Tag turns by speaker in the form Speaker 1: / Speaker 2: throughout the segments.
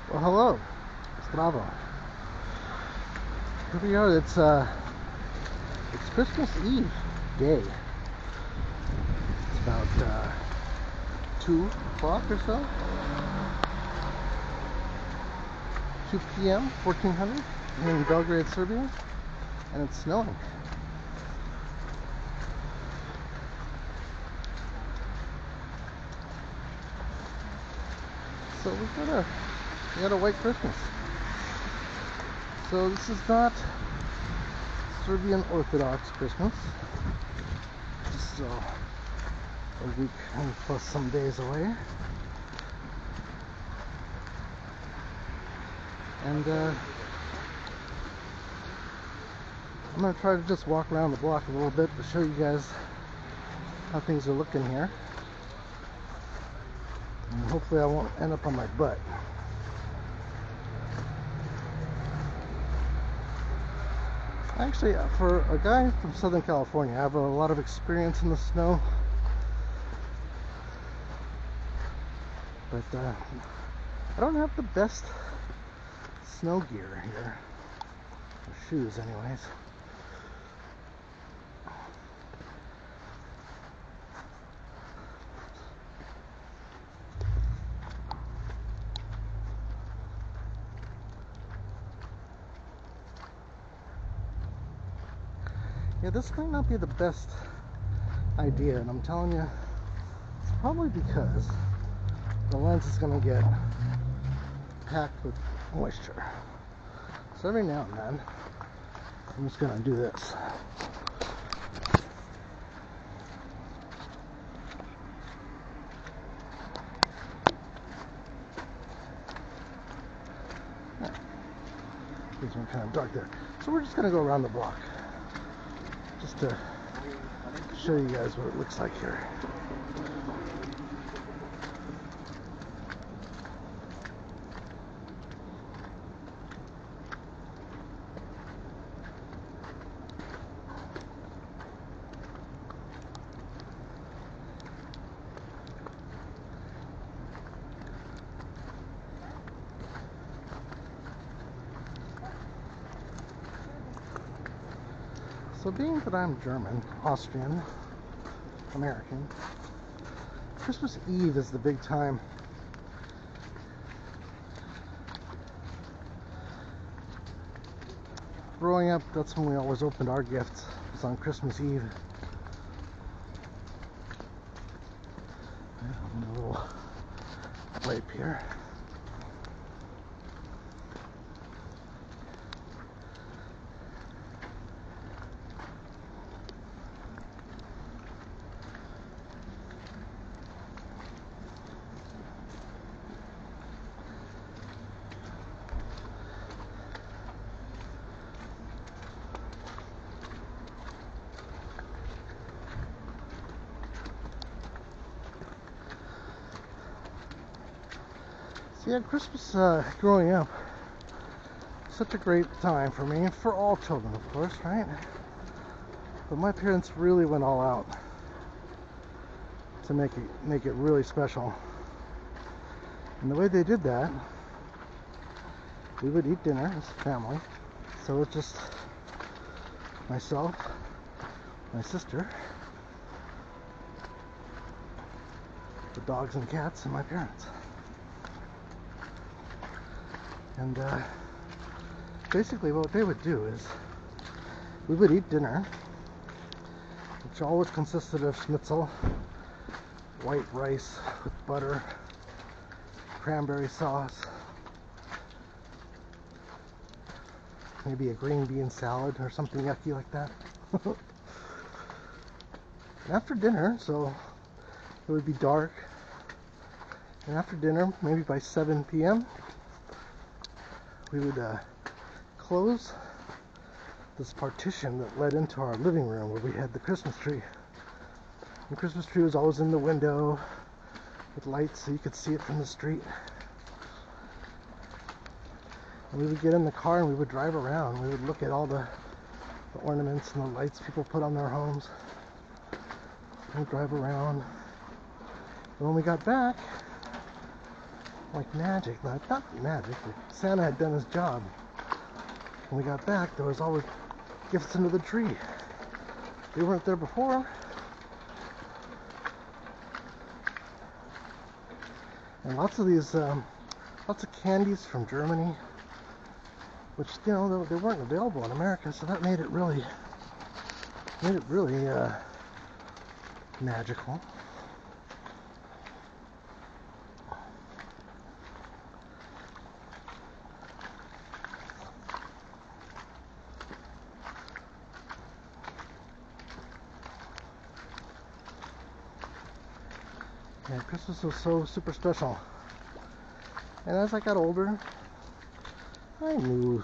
Speaker 1: Well, hello, Stravo. Here we are. It's Christmas Eve day. It's about 2 o'clock or so. 2 p.m. 1400 here in Belgrade, Serbia, and it's snowing. So we got a white Christmas. So this is not Serbian Orthodox Christmas. Just a week and plus some days away. And I'm going to try to just walk around the block a little bit to show you guys how things are looking here. And hopefully I won't end up on my butt. Actually, for a guy from Southern California, I have a lot of experience in the snow. But I don't have the best snow gear here. Or shoes, anyways. Yeah, this might not be the best idea, and I'm telling you, it's probably because the lens is going to get packed with moisture. So every now and then, I'm just going to do this. These are kind of dark there. So we're just going to go around the block, just to show you guys what it looks like here. So being that I'm German, Austrian, American, Christmas Eve is the big time. Growing up, that's when we always opened our gifts. It was on Christmas Eve. A little wipe here. Yeah, Christmas, growing up, such a great time for me, and for all children, of course, right? But my parents really went all out to make it really special. And the way they did that, we would eat dinner as a family. So it's just myself, my sister, the dogs and cats, and my parents. And basically what they would do is we would eat dinner, which always consisted of schnitzel, white rice with butter, cranberry sauce, maybe a green bean salad or something yucky like that. And after dinner, so it would be dark, and after dinner, maybe by 7 p.m., we would close this partition that led into our living room where we had the Christmas tree. The Christmas tree was always in the window with lights so you could see it from the street. And we would get in the car and we would drive around. We would look at all the ornaments and the lights people put on their homes. We'd drive around. And when we got back, like magic. Not magic, but Santa had done his job. When we got back, there was always gifts under the tree. They weren't there before. And lots of these, lots of candies from Germany, which, you know, they weren't available in America, so that made it really magical. Yeah, Christmas was so super special. And as I got older, I knew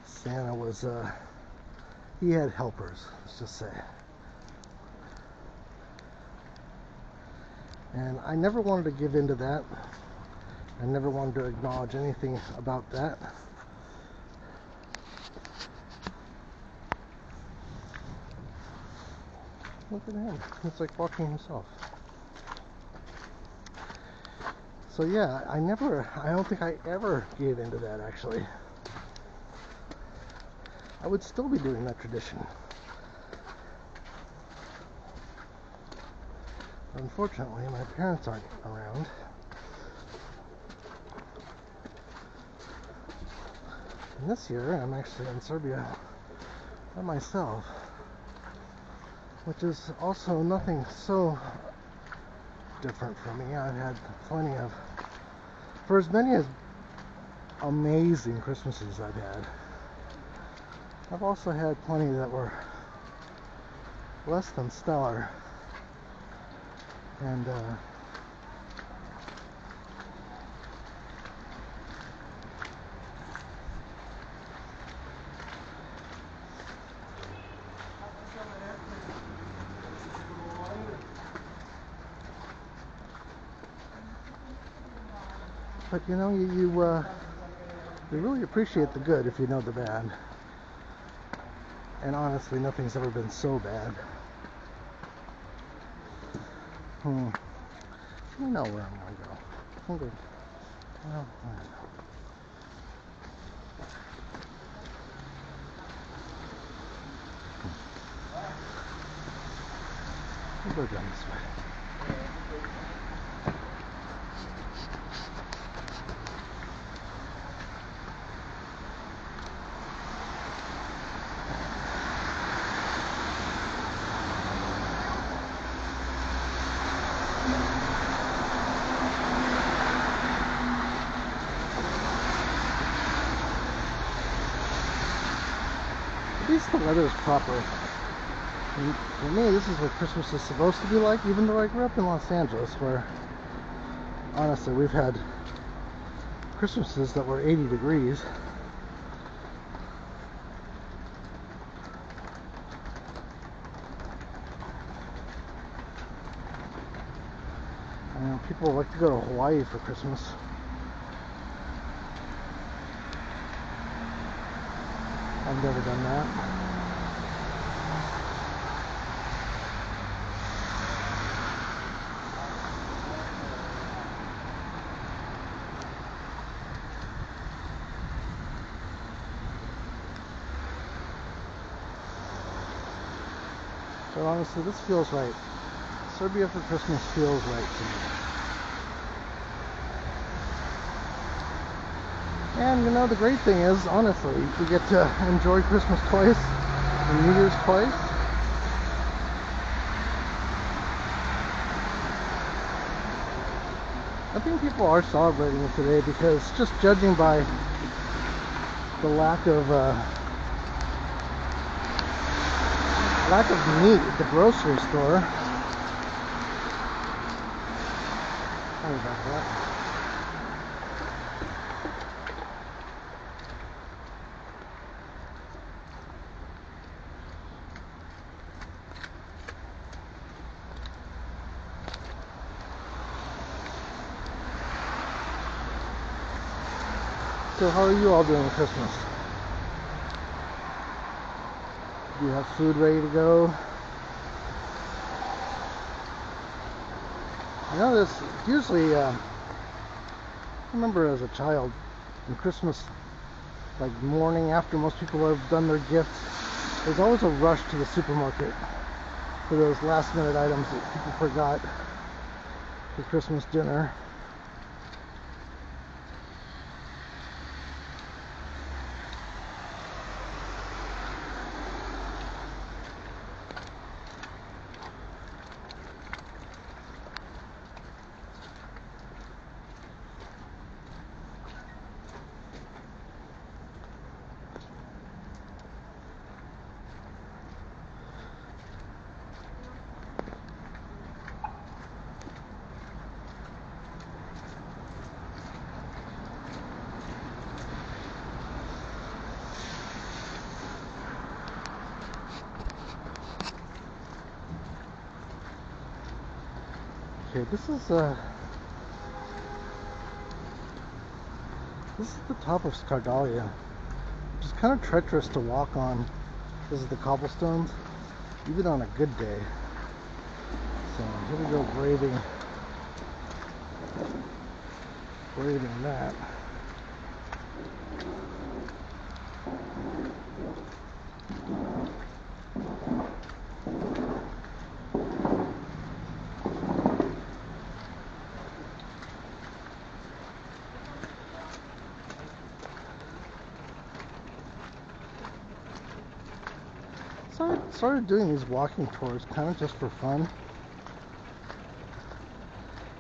Speaker 1: Santa was, he had helpers, let's just say. And I never wanted to give in to that. I never wanted to acknowledge anything about that. Look at him. It's like walking himself. So yeah, I don't think I ever gave into that, actually. I would still be doing that tradition. Unfortunately, my parents aren't around. And this year, I'm actually in Serbia by myself, which is also nothing so different for me. I've had plenty of, for as many as amazing Christmases I've had, I've also had plenty that were less than stellar. And but you know, you really appreciate the good if you know the bad. And honestly, nothing's ever been so bad. You know where I'm gonna go. I'm good. Well, we'll go down this way. At least the weather's proper. And for me, this is what Christmas is supposed to be like, even though I grew up in Los Angeles, where honestly we've had Christmases that were 80 degrees. And people like to go to Hawaii for Christmas. I've never done that. But honestly, this feels right. Serbia for Christmas feels right to me. And you know, the great thing is, honestly, we get to enjoy Christmas twice and New Year's twice. I think people are celebrating it today because, just judging by the lack of meat at the grocery store. Sorry about that. So how are you all doing Christmas? Do you have food ready to go? I know this usually remember as a child, in Christmas, like morning after most people have done their gifts, there's always a rush to the supermarket for those last minute items that people forgot for Christmas dinner. Okay, this is the top of Skardalia, which is kind of treacherous to walk on. This is the cobblestones, even on a good day. So here we go, braving that. Started doing these walking tours kind of just for fun,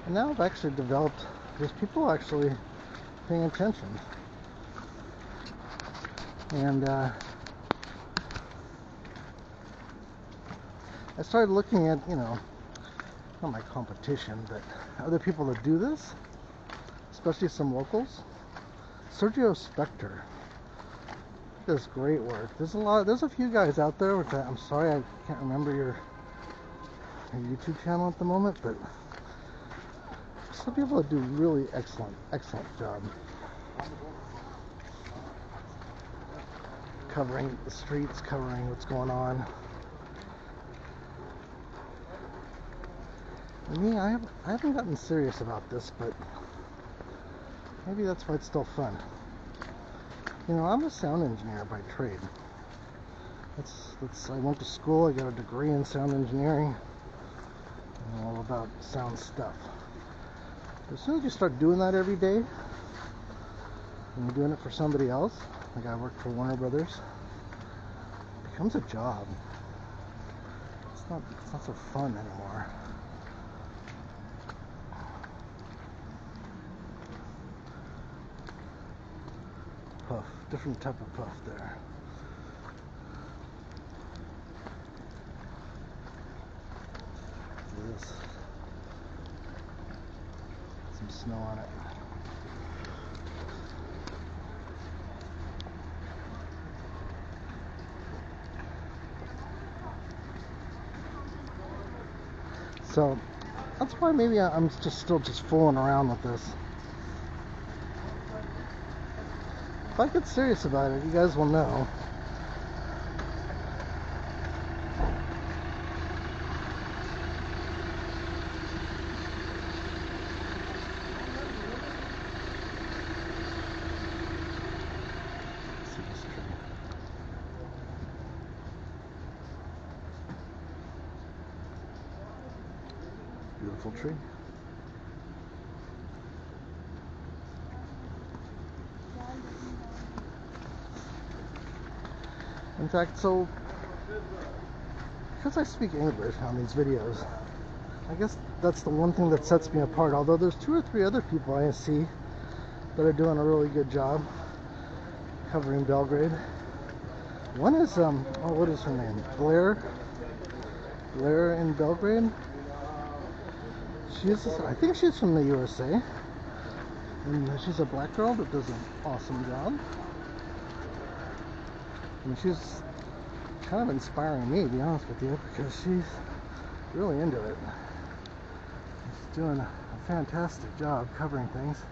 Speaker 1: and now I've actually developed, there's people actually paying attention, and I started looking at, not my competition, but other people that do this, especially some locals. Sergio Spector does great work. There's a few guys out there, which I'm sorry I can't remember your YouTube channel at the moment, but some people that do really excellent job covering the streets, covering what's going on. Me, I haven't gotten serious about this, but maybe that's why it's still fun. I'm a sound engineer by trade. I went to school, I got a degree in sound engineering, and all about sound stuff. But as soon as you start doing that every day, and you're doing it for somebody else, like I worked for Warner Brothers, it becomes a job. It's not so fun anymore. Puff, different type of puff there. This, some snow on it. So that's why maybe I'm still fooling around with this. If I get serious about it, you guys will know. See this tree. Beautiful tree. In fact, so because I speak English on these videos, I guess that's the one thing that sets me apart. Although there's 2 or 3 other people I see that are doing a really good job covering Belgrade. One is what is her name? Blair in Belgrade. I think she's from the USA, and she's a black girl that does an awesome job. And she's kind of inspiring me, to be honest with you, because she's really into it. She's doing a fantastic job covering things.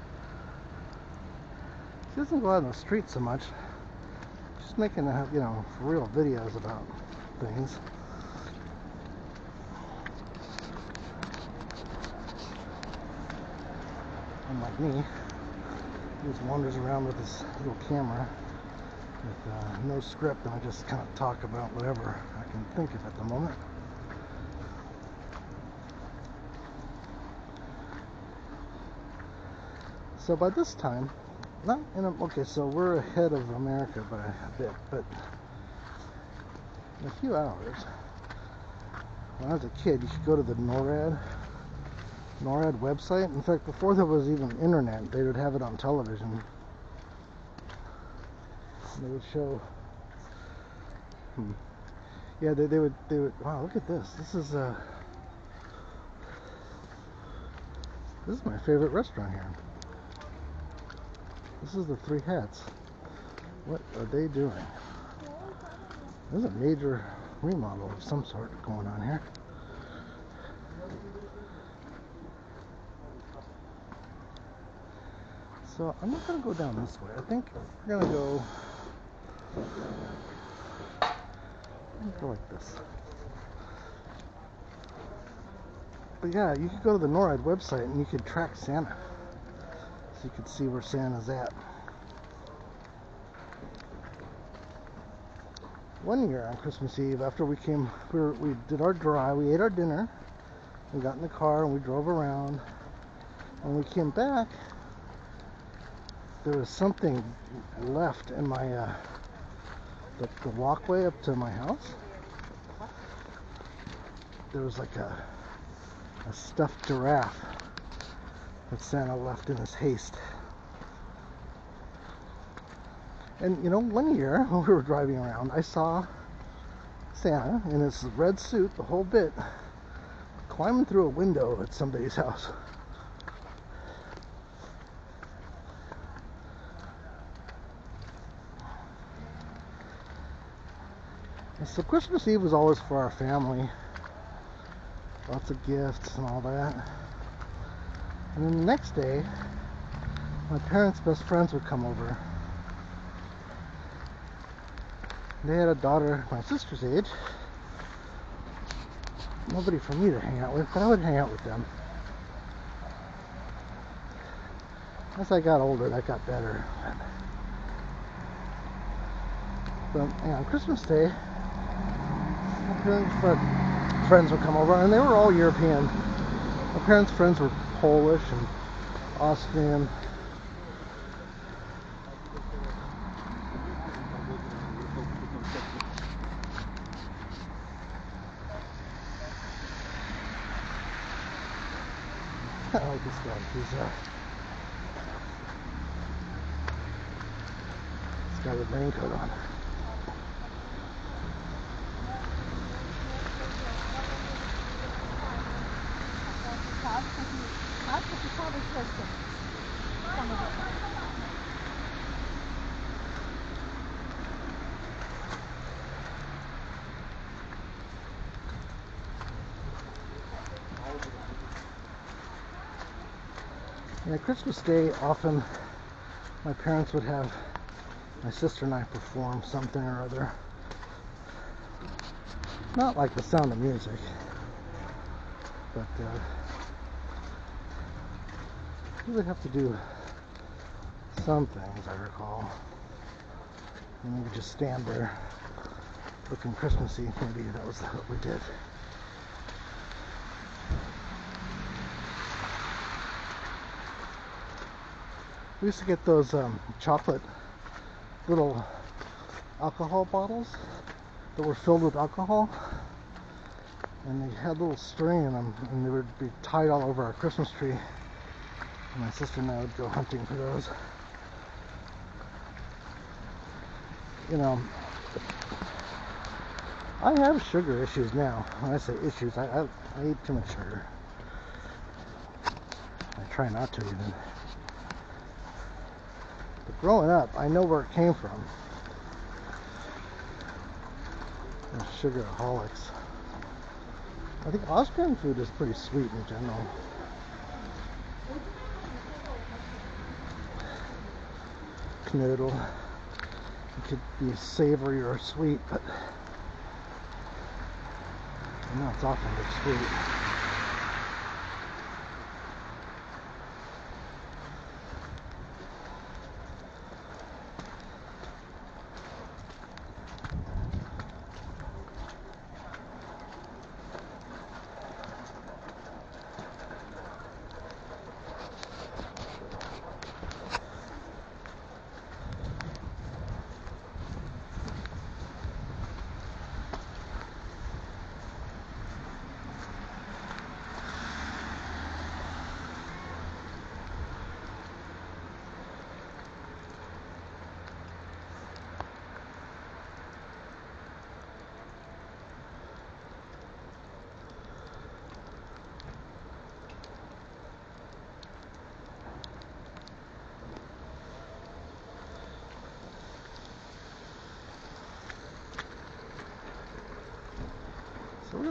Speaker 1: She doesn't go out on the street so much. She's making, real videos about things. Unlike me. He just wanders around with his little camera with no script, and I just kind of talk about whatever I can think of at the moment. So by this time, okay, so we're ahead of America by a bit, but in a few hours, when I was a kid, you could go to the NORAD website. In fact, before there was even internet, they would have it on television. And they would show, yeah, they would, wow, look at this. This is my favorite restaurant here. This is the Three Hats. What are they doing? There's a major remodel of some sort going on here. So I'm not going to go down this way. I think we're going to go like this. But yeah, you could go to the NORAD website and you could track Santa. So you could see where Santa's at. One year on Christmas Eve, after we did our drive, we ate our dinner, we got in the car and we drove around. When we came back, there was something left in my the walkway up to my house. There was like a stuffed giraffe that Santa left in his haste. And you know, one year when we were driving around, I saw Santa in his red suit, the whole bit, climbing through a window at somebody's house. And so Christmas Eve was always for our family. Lots of gifts and all that. And then the next day, my parents' best friends would come over. They had a daughter my sister's age. Nobody for me to hang out with, but I would hang out with them. As I got older, that got better. But yeah, on Christmas Day, my parents' friends would come over, and they were all European. My parents' friends were Polish and Austrian. I like this guy. He's got a raincoat on. Yeah, Christmas Day, often my parents would have my sister and I perform something or other. Not like The Sound of Music, but we would have to do something, as I recall. And we would just stand there looking Christmassy. Maybe that was what we did. We used to get those chocolate little alcohol bottles that were filled with alcohol, and they had a little string in them, and they would be tied all over our Christmas tree. And my sister and I would go hunting for those. You know, I have sugar issues now. When I say issues, I eat too much sugar. I try not to even. But growing up, I know where it came from. They're sugaraholics. I think Austrian food is pretty sweet in general. Knödel. It could be savory or sweet, but I know it's often just sweet.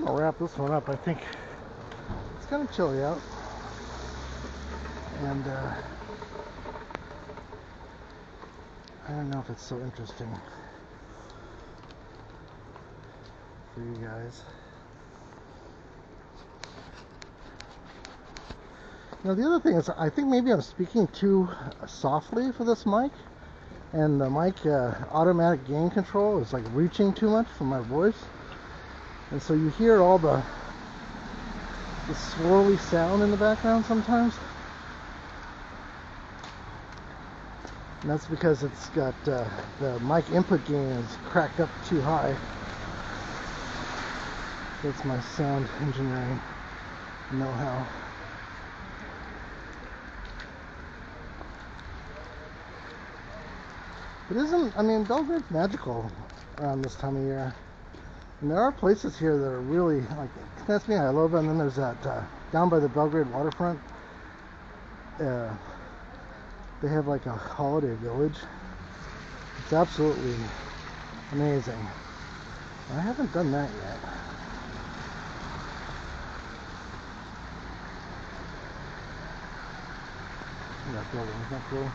Speaker 1: I'll wrap this one up. I think it's kind of chilly out, and I don't know if it's so interesting for you guys. Now the other thing is, I think maybe I'm speaking too softly for this mic, and the mic automatic gain control is like reaching too much for my voice, and so you hear all the swirly sound in the background sometimes, and that's because it's got the mic input gain is cracked up too high. That's my sound engineering know-how. It isn't, I mean, Belgrade's magical around this time of year. And there are places here that are really, like, that's me, I love it. And then there's that, down by the Belgrade waterfront, they have like a holiday village. It's absolutely amazing. I haven't done that yet. That building, isn't that cool?